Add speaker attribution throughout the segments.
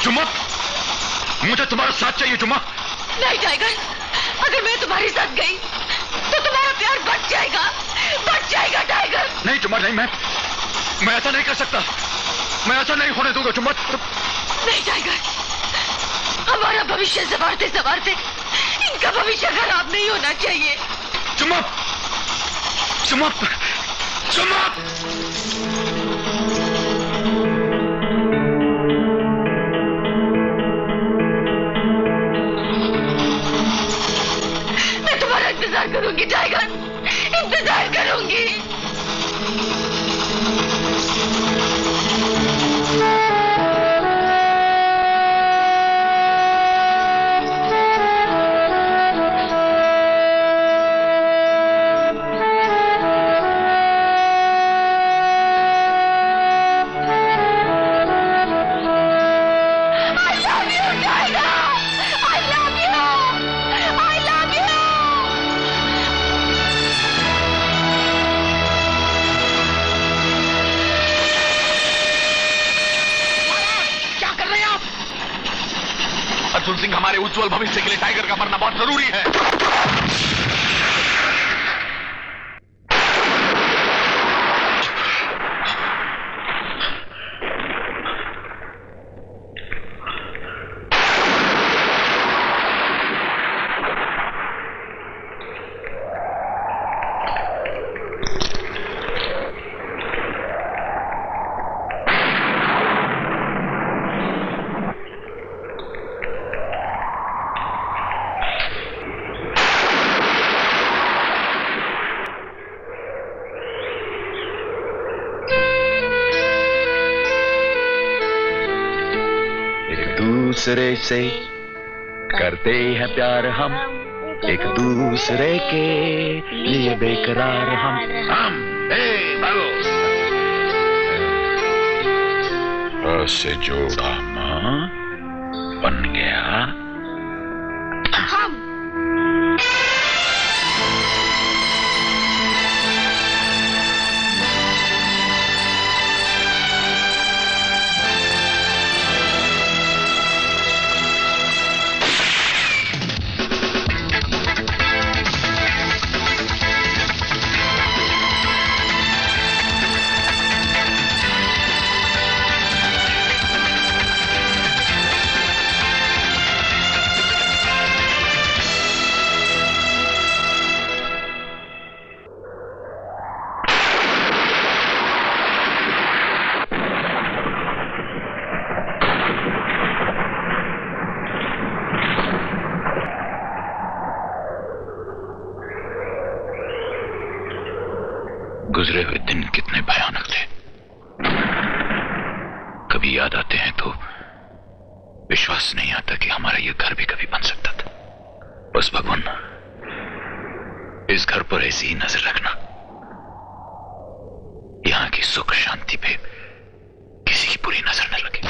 Speaker 1: जुम्मा, मुझे तुम्हारा साथ चाहिए जुम्मा।
Speaker 2: नहीं टाइगर, अगर मैं तुम्हारे साथ गई तो तुम्हारा प्यार बच जाएगा टाइगर।
Speaker 1: नहीं जुम्मा, नहीं, मैं ऐसा नहीं कर सकता। मैं ऐसा नहीं होने दूंगा जुम्मा।
Speaker 2: नहीं टाइगर, हमारा भविष्य संवारते संवारते इनका भविष्य खराब नहीं होना चाहिए।
Speaker 1: जुम्मा, जुम्मा, जुम्मा।
Speaker 2: मैं तुम्हारा इंतजार करूंगी टाइगर, इंतजार करूंगी।
Speaker 1: अर्जुन सिंह, हमारे उज्जवल भविष्य के लिए टाइगर का मरना बहुत जरूरी है। दूसरे से करते हैं प्यार हम, एक दूसरे के लिए बेकरार हम। से जोड़ा मां बन गया हम। गुजरे हुए दिन कितने भयानक थे। कभी याद आते हैं तो विश्वास नहीं आता कि हमारा यह घर भी कभी बन सकता था। बस भगवान, इस घर पर ऐसी ही नजर रखना, यहां की सुख शांति पे किसी की बुरी नजर न लगे।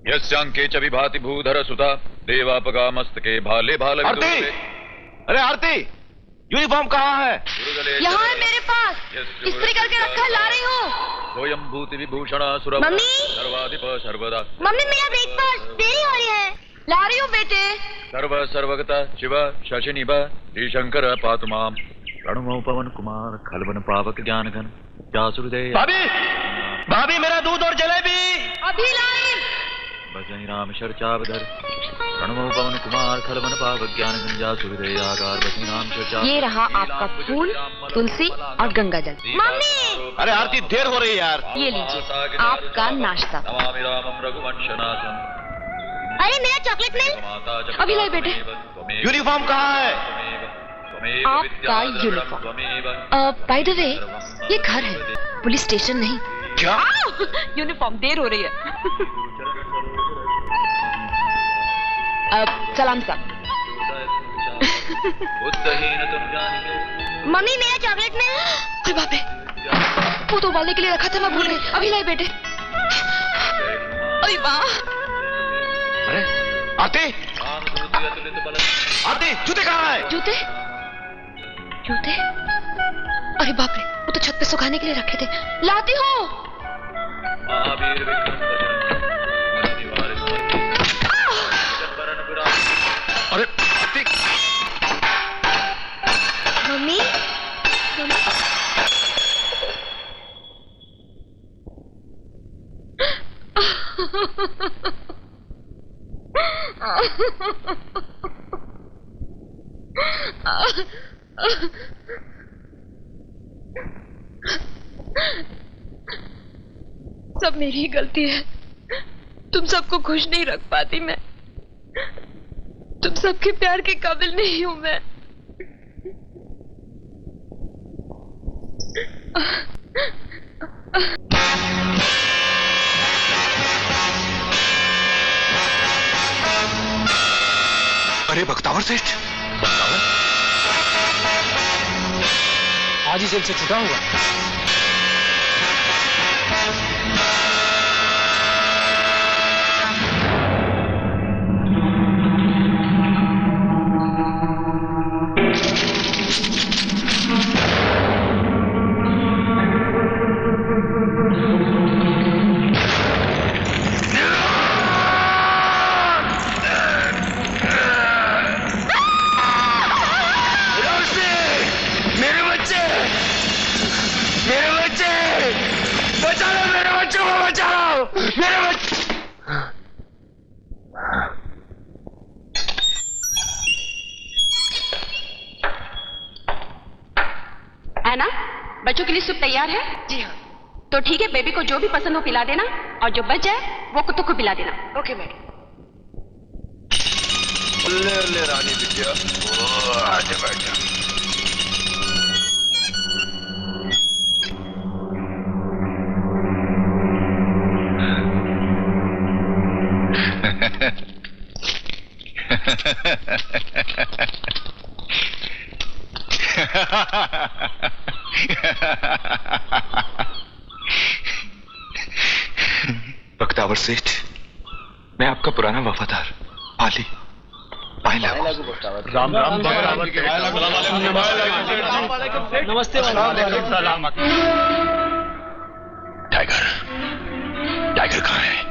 Speaker 1: यस्यांके च विभाति भूधर सुता देवापगा मस्तके भाले भाल।
Speaker 3: आरती, अरे आरती, यूनिफॉर्म कहाँ है?
Speaker 2: यहाँ है मेरे पास, इस्त्री करके रखा, ला रही हूँ।
Speaker 1: स्वयं भूति विभूषण सुर सर्वाधिप सर्वदा।
Speaker 2: मम्मी मेरा ब्रेकफास्ट देरी हो रही है, ला रही हूँ बेटे।
Speaker 1: सर्व सर्वगता शिव शशिनिभ श्री शंकर पातु माम। प्रणमो पवन कुमार खलवन पावक ज्ञान घन जासुरदेव।
Speaker 3: भाभी, भाभी मेरा दूध और जलेबी
Speaker 2: अभी लाई।
Speaker 1: भजनी राम शर्चावधर प्रणमो पवन कुमार खलवन पावक ज्ञान घन जासुरदेव आकार। भजनी राम शर्चावधर।
Speaker 2: ये रहा आपका फूल, तुलसी और गंगा जल। मम्मी,
Speaker 3: अरे आरती देर हो रही है यार।
Speaker 2: ये लीजिए आपका नाश्ता।
Speaker 1: नमामि रामं रघुवंशनाथं।
Speaker 2: अरे मेरा चॉकलेट मिल्क अभी लाई बेटे।
Speaker 3: यूनिफॉर्म कहाँ है?
Speaker 2: आपका यूनिफॉर्म। बाय द वे, ये घर है, पुलिस स्टेशन नहीं।
Speaker 3: क्या?
Speaker 2: यूनिफॉर्म, देर हो रही है। सलाम साहब। मम्मी मेरा चॉकलेट मिल्क। अरे बाप रे, वो तो उबालने के लिए रखा था, मैं भूल गई। अभी लाई बेटे। अरे वाह।
Speaker 1: अरे
Speaker 3: आरती, आरती, जूते कहाँ है?
Speaker 2: जूते? जूते? अरे बाप रे, वो तो छत पे सुखाने के लिए रखे थे। लाती हूँ।
Speaker 3: अरे आरती,
Speaker 2: मम्मी, मम्मी। सब मेरी ही गलती है। तुम सबको खुश नहीं रख पाती मैं। तुम सबके प्यार के काबिल नहीं हूं मैं।
Speaker 3: अरे बख्तावर सेठ,
Speaker 4: आज ही जेल से छुटा होगा।
Speaker 5: बच्चों के लिए सूप तैयार है?
Speaker 2: जी हाँ।
Speaker 5: तो ठीक है, बेबी को जो भी पसंद हो पिला देना, और जो बच जाए वो कुत्तों को पिला देना।
Speaker 2: Okay madam.
Speaker 3: ले रानी बिटिया, आजा बैठ जा। बख्तावर सेठ, मैं आपका पुराना वफादार आली।
Speaker 4: राम राम बख्तावर के। नमस्ते।
Speaker 1: टाइगर, टाइगर कहाँ है?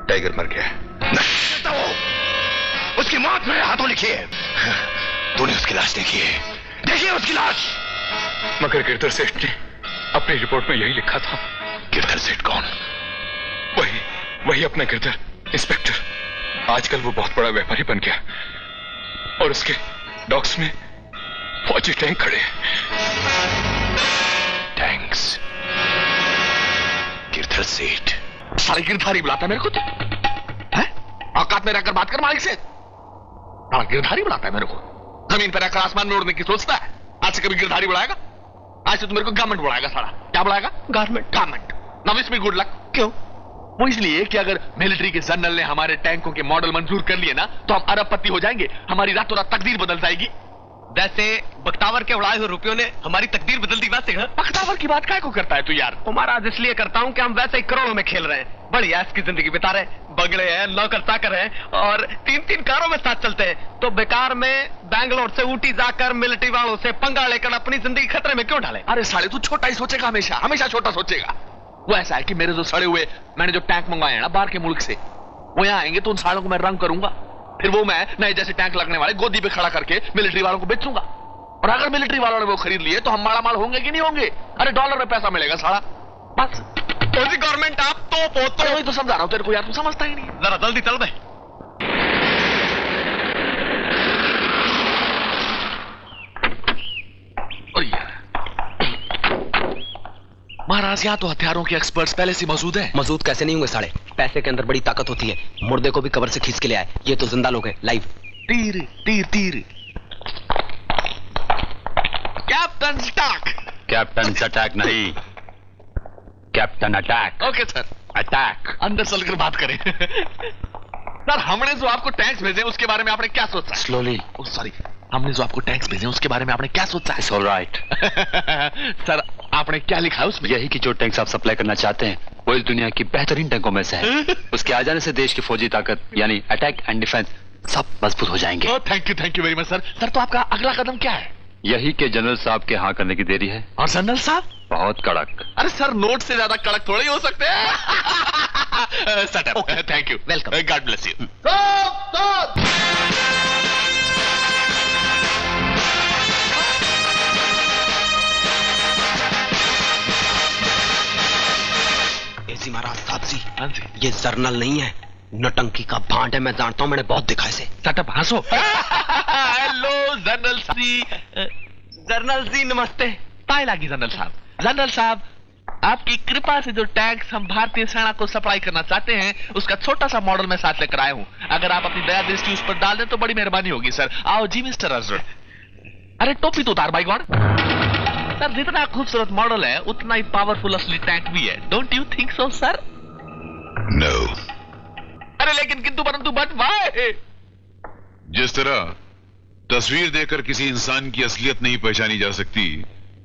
Speaker 3: टाइगर मर गया। नहीं, वो उसकी मौत मेरे हाथों लिखी है।
Speaker 1: तूने उसकी लाश देखी है?
Speaker 3: देखिए उसकी लाश।
Speaker 1: मगर गिरधर सेठ ने अपनी रिपोर्ट में यही लिखा था। गिरधर सेठ कौन? वही अपना गिरधर इंस्पेक्टर। आजकल वो बहुत बड़ा व्यापारी बन गया और उसके डॉक्स में फौजी टैंक खड़े हैं। टैंक्स? गिरधर सेठ
Speaker 3: सारे गिरधारी बुलाता है मेरे को। औकात में रहकर बात कर मालिक से। सारा गिरधारी बुलाता है मेरे को। जमीन पर रहकर आसमान में उड़ने की सोचता है। आज से कभी गिरधारी बुलाएगा? आज से तो मेरे को गारमेंट बुलाएगा। सारा क्या बुलाएगा? Garment. Now wish me good luck. क्यों? वो इसलिए कि अगर मिलिट्री के जनरल ने हमारे टैंकों के मॉडल मंजूर कर लिए ना, तो हम अरबपति हो जाएंगे। हमारी रातों रात तकदीर बदल जाएगी।
Speaker 4: वैसे बख्तावर के उड़ाए हुए रुपयों ने हमारी तकदीर बदल दी। वैसे
Speaker 3: बख्तावर की बात काय को करता है तू यार?
Speaker 4: महाराज इसलिए करता हूँ कि हम वैसे ही करोड़ों में खेल रहे हैं। बड़ी ऐश की जिंदगी बिता रहे हैं। बगड़े हैं, नौकर चाकर हैं और 3-3 कारों में साथ चलते हैं। तो बेकार में बैंगलोर से ऊटी जाकर मिलिट्री वालों से पंगा लेकर अपनी जिंदगी खतरे में क्यों डाले?
Speaker 3: अरे साले, तू छोटा ही सोचेगा। हमेशा छोटा सोचेगा। वो ऐसा है कि मेरे जो सड़े हुए मैंने जो टैंक मंगवाए हैं ना बाहर के मुल्क से, वो यहाँ आएंगे तो उन सालों को मैं रंग करूंगा। फिर वो मैं नए जैसे टैंक लगने वाले गोदी पे खड़ा करके मिलिट्री वालों को बेचूंगा। और अगर मिलिट्री वालों ने वो खरीद लिए तो हम माला माल होंगे कि नहीं होंगे? अरे डॉलर में पैसा मिलेगा साला। बस
Speaker 4: गवर्नमेंट आप तो
Speaker 3: वही तो समझा रहा हूं तेरे को यार, तू समझता ही नहीं।
Speaker 4: जरा जल्दी चल बे।
Speaker 3: महाराज, यहाँ तो हथियारों के एक्सपर्ट्स पहले से मौजूद हैं।
Speaker 6: मौजूद कैसे नहीं होंगे साले? पैसे के अंदर बड़ी ताकत होती है। मुर्दे को भी कब्र से खींच के ले आए। ये तो जिंदा लोग हैं, लाइव।
Speaker 3: तीर तीर तीर। Captain Stark.
Speaker 1: कैप्टन अटैक नहीं, captain attack.
Speaker 3: Okay sir.
Speaker 1: Attack.
Speaker 3: अंदर चलकर बात करें। सर, हमने जो आपको टैंक्स भेजे उसके बारे में आपने क्या सोचा?
Speaker 1: स्लोली।
Speaker 3: सॉरी, हमने जो आपको टैंक्स भेजे उसके बारे में आपने क्या सोचा?
Speaker 1: It's all right.
Speaker 3: सर, आपने क्या लिखा है उसमें?
Speaker 1: यही कि जो टैंक्स आप सप्लाई करना चाहते हैं वो इस दुनिया की बेहतरीन टैंकों में से है। उसके आ जाने से देश की फौजी ताकत यानी अटैक एंड डिफेंस सब मजबूत हो जाएंगे।
Speaker 3: Thank you very much sir. Sir तो आपका अगला कदम क्या है?
Speaker 1: यही के जनरल साहब के हाँ करने की देरी है।
Speaker 3: और जनरल साहब?
Speaker 1: बहुत कड़क।
Speaker 3: अरे सर, नोट से ज्यादा कड़क थोड़े ही हो सकते हैं। Setup. Thank you,
Speaker 6: welcome.
Speaker 3: God bless you.
Speaker 6: एसी महाराज साहब जी,
Speaker 3: हाँ जी।
Speaker 6: ये जर्नल नहीं है, नटंकी का भांड है। मैं जानता हूँ, मैंने बहुत देखा इसे।
Speaker 3: सेटअप हंसो। हेलो जनरल जी। जनरल जी नमस्ते। पाए लागी जनरल साहब। जनरल साहब, आपकी कृपा से जो टैंक्स हम भारतीय सेना को सप्लाई करना चाहते हैं, उसका छोटा सा मॉडल मैं साथ लेकर आया हूँ। अगर आप अपनी दया दृष्टि उस पर डाल दें तो बड़ी मेहरबानी होगी सर। आओ जी मिस्टर अजर। अरे टोपी तो उतार भाई गॉड। सर, जितना खूबसूरत मॉडल है उतना ही पावरफुल असली टैंक भी है। Don't you think so sir?
Speaker 7: No.
Speaker 3: अरे लेकिन किंतु परंतु बट वाई?
Speaker 7: जिस तरह तस्वीर देखकर किसी इंसान की असलियत नहीं पहचानी जा सकती,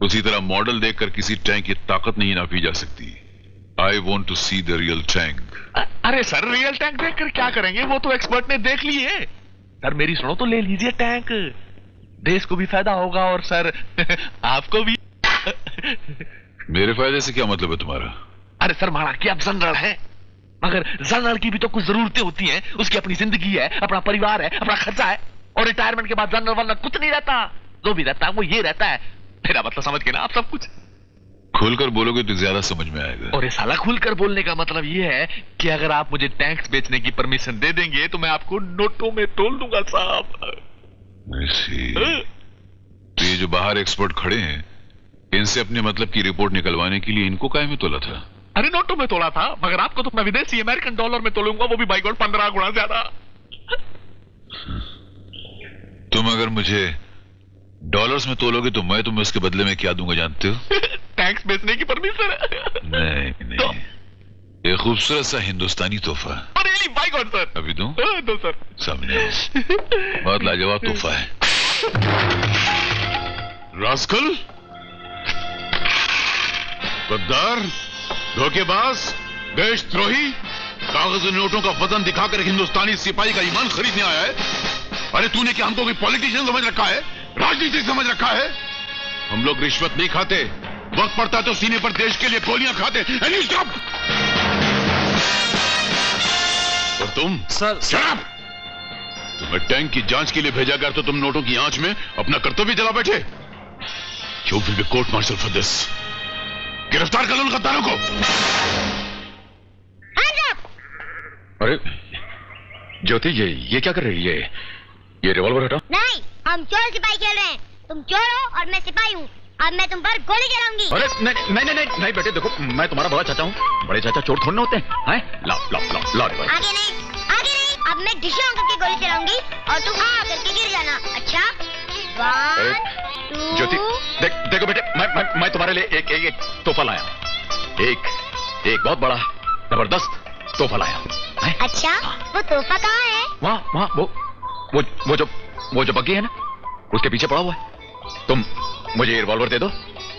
Speaker 7: उसी तरह मॉडल देखकर किसी टैंक की ताकत नहीं नापी जा सकती। I want to see the real tank.
Speaker 3: अरे सर, रियल टैंक देखकर क्या करेंगे? वो तो एक्सपर्ट ने देख ली है। सर मेरी सुनो तो ले लीजिए टैंक। देश को भी फायदा होगा और सर आपको भी।
Speaker 7: मेरे फायदे से क्या मतलब है तुम्हारा?
Speaker 3: अरे सर, माना कि आप जनरल हैं, मगर जनरल की भी तो कुछ जरूरतें होती हैं। उसकी अपनी जिंदगी है, अपना परिवार है, अपना खर्चा है। और रिटायरमेंट के बाद जनरल वाला कुछ नहीं रहता। जो भी रहता है वो ये रहता है। मेरा मतलब समझ के ना आप सब कुछ।
Speaker 7: खुलकर बोलोगे तो ज्यादा समझ में आएगा।
Speaker 3: और ये साला खुलकर बोलने का मतलब ये है कि अगर आप मुझे टैंक्स बेचने की परमिशन दे देंगे तो मैं आपको नोटों में तोल दूंगा साहब।
Speaker 7: तो ये जो बाहर एक्सपर्ट खड़े हैं, इनसे अपने मतलब की रिपोर्ट निकलवाने के लिए इनको काय में तोला था?
Speaker 3: अरे नोटों में तोला था, मगर आपको तो मैं विदेशी अमेरिकन डॉलर में तोलूंगा, वो भी बाई गॉड 15 गुना ज्यादा।
Speaker 7: तुम अगर मुझे डॉलर्स में तोलोगे तो मैं तुम्हें उसके बदले में क्या दूंगा जानते हो?
Speaker 3: टैक्स बेचने की परमिशन।
Speaker 7: नहीं, ये खूबसूरत सा हिंदुस्तानी तोहफा।
Speaker 3: अरे बाई गॉड सर।
Speaker 7: अभी दूं?
Speaker 3: दो सर।
Speaker 7: सामने बहुत लाजवाब तोहफा है। रास्कल, गद्दार, धोखेबाज, देशद्रोही, कागजी नोटों का वजन दिखाकर एक हिंदुस्तानी सिपाही का ईमान खरीदने आया है। अरे तूने क्या हमको कोई पॉलिटिशियन समझ रखा है? राजनीतिक समझ रखा है? हम लोग रिश्वत नहीं खाते, वक्त पड़ता है तो सीने पर देश के लिए गोलियां खाते। And you stop! और तुम
Speaker 1: सर,
Speaker 7: शराब, तुम्हें टैंक की जांच के लिए भेजा गया तो तुम नोटों की आंच में अपना कर्तव्य जला बैठे। You will be court martial for this. गिरफ्तार कर लो उन गद्दारों को।
Speaker 1: अरे ज्योति, ये क्या कर रही है? ये रिवॉल्वर हटा।
Speaker 8: नहीं, हम चोर सिपाही खेल रहे हैं। तुम चोर हो और मैं सिपाही हूँ। अब मैं तुम पर गोली चलाऊंगी।
Speaker 1: अरे नहीं बेटे, देखो मैं तुम्हारा बड़ा चाचा हूँ। बड़े चाचा चोर थोड़े होते हैं। लाओ रिवॉल्वर।
Speaker 8: आगे नहीं। अब मैं डिशे करके गोली चलाऊंगी और तुम करके गिर जाना। अच्छा? 1 2।
Speaker 1: ज्योति, देखो बेटे, मैं तुम्हारे लिए एक तोहफा लाया। एक बहुत बड़ा जबरदस्त तोहफा लाया हूँ।
Speaker 8: अच्छा, वो तोहफा कहाँ है?
Speaker 1: वहाँ वो जो बग्गी है ना, उसके पीछे पड़ा हुआ है। तुम मुझे ये रिवॉल्वर दे दो,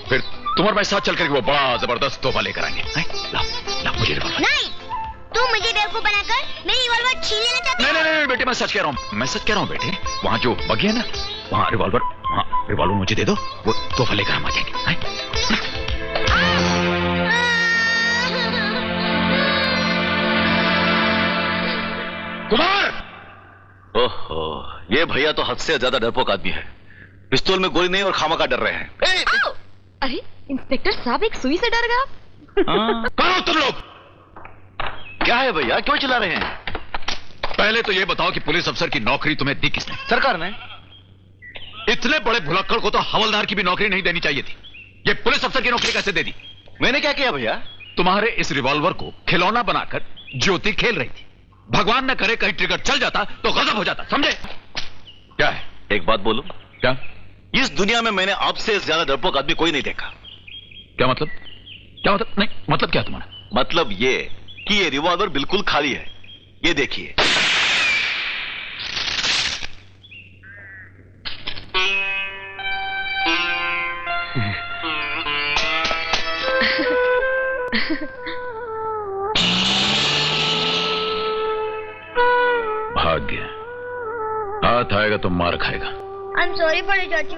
Speaker 1: फिर तुम और मैं साथ चल करके वो बड़ा जबरदस्त तोहफा लेकर आएंगे। लाओ मुझे रिवॉल्वर।
Speaker 8: नहीं, तुम मुझे बेवकूफ बनाकर मेरी रिवॉल्वर छीन लेना चाहते हो?
Speaker 1: नहीं बेटे, मैं सच कह रहा हूँ बेटे। वहाँ जो बग्गी है ना, वहाँ रिवॉल्वर मुझे दे दो, वो तोहफा लेकर हम आ जाएंगे।
Speaker 7: कुमार!
Speaker 9: ओहो, ये भैया तो हद से ज्यादा डरपोक आदमी है। पिस्तौल में गोली नहीं और खामखा डर रहे हैं।
Speaker 2: अरे इंस्पेक्टर साहब, एक सुई से डर गया।
Speaker 7: कहाँ हो तुम लोग?
Speaker 9: क्या है भैया, क्यों चिल्ला रहे हैं?
Speaker 1: पहले तो ये बताओ कि पुलिस अफसर की नौकरी तुम्हें दी किसने?
Speaker 9: सरकार ने।
Speaker 1: इतने बड़े भुलक्कड़ को तो हवलदार की भी नौकरी नहीं देनी चाहिए थी। ये पुलिस अफसर की नौकरी कैसे दे दी?
Speaker 9: मैंने क्या किया भैया?
Speaker 1: तुम्हारे इस रिवॉल्वर को खिलौना बनाकर ज्योति खेल रही थी। भगवान न करे कहीं ट्रिगर चल जाता तो गजब हो जाता, समझे?
Speaker 9: क्या है, एक बात बोलूं?
Speaker 1: क्या?
Speaker 9: इस दुनिया में मैंने आपसे ज्यादा डरपोक आदमी कोई नहीं देखा।
Speaker 1: क्या मतलब? नहीं, मतलब क्या तुम्हारा?
Speaker 9: मतलब ये कि ये रिवॉल्वर बिल्कुल खाली है। ये देखिए।
Speaker 7: हाथ आएगा तो मार खाएगा।
Speaker 8: आई एम सॉरी बड़े चाचू।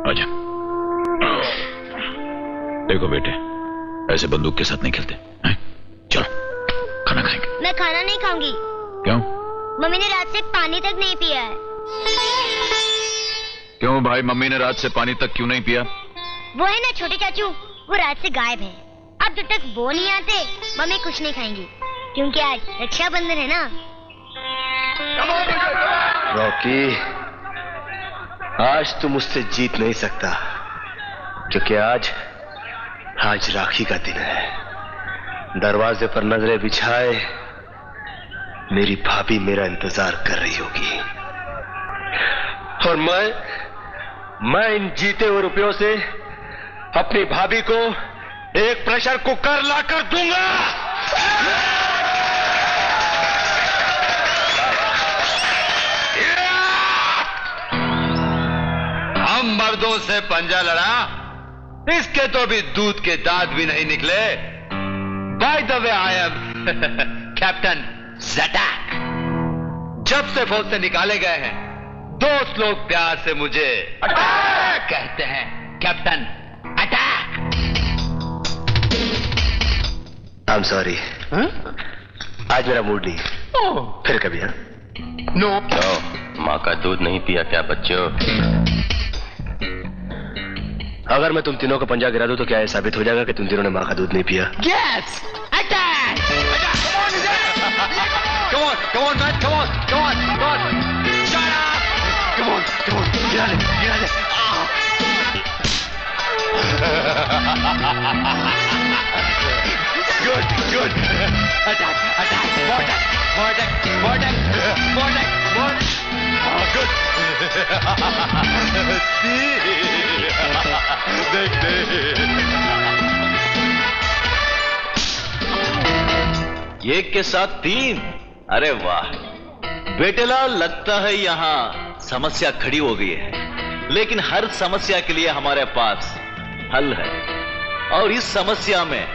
Speaker 7: आजा। देखो बेटे, ऐसे बंदूक के साथ नहीं खेलते हैं? चलो खाना खाएंगे।
Speaker 8: मैं खाना नहीं खाऊंगी।
Speaker 7: क्यों?
Speaker 8: मम्मी ने रात से पानी तक नहीं पिया है।
Speaker 7: क्यों भाई, मम्मी ने रात से पानी तक क्यों नहीं पिया?
Speaker 8: वो है ना छोटे चाचू, वो रात से गायब है। अब जब तक वो नहीं आते मम्मी कुछ नहीं खाएंगी, क्योंकि आज रक्षाबंधन है ना।
Speaker 4: रॉकी, आज तू मुझसे जीत नहीं सकता, क्योंकि आज राखी का दिन है। दरवाजे पर नजरें बिछाए मेरी भाभी मेरा इंतजार कर रही होगी, और मैं इन जीते हुए रुपयों से अपनी भाभी को एक प्रेशर कुकर लाकर दूंगा।
Speaker 10: हम मर्दों से पंजा लड़ा, इसके तो भी दूध के दांत भी नहीं निकले। By the way, I am captain ज़ैटैक। जब से फौज से निकाले गए हैं, दोस्त लोग प्यार से मुझे अटैक कहते हैं। Captain attack.
Speaker 4: I am sorry, आज मेरा मूड नहीं। फिर कभी। हाँ
Speaker 10: नो।
Speaker 4: माँ का दूध नहीं पिया क्या बच्चों? अगर मैं तुम तीनों को पंजा गिरा दूं तो क्या ये साबित हो जाएगा कि तुम तीनों ने माँ का दूध नहीं पिया?
Speaker 10: Yes, attack. Come on, man, come on. Shut up. Come on. गिरा दे. Good. Attack. More attack. Oh, good. See? देख.
Speaker 9: एक के साथ 3। अरे वाह बेटेलाल, लगता है यहाँ समस्या खड़ी हो गई है, लेकिन हर समस्या के लिए हमारे पास हल है, और इस समस्या में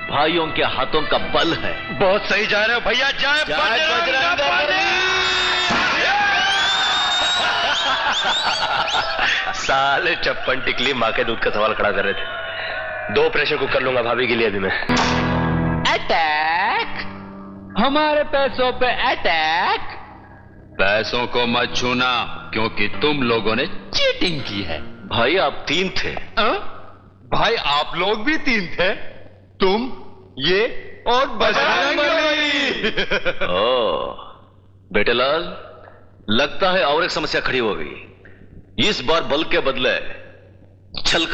Speaker 9: भाइयों के हाथों का बल है।
Speaker 10: बहुत सही जा रहे हो भैया। जय
Speaker 9: बजरंग।
Speaker 4: साले चप्पन टिकली माँ के दूध का सवाल खड़ा कर रहे थे। 2 प्रेशर कुकर लूंगा भाभी के लिए अभी मैं।
Speaker 10: अटैक। हमारे पैसों पे अटैक। पैसों को मत छूना, क्योंकि तुम लोगों ने चीटिंग की है।
Speaker 9: भाई आप 3 थे।
Speaker 10: भाई आप लोग भी 3 थे, तुम, ये और बजरंग।
Speaker 9: ओह बेटेलाल, लगता है और एक समस्या खड़ी हो गई। इस बार बल के बदले छल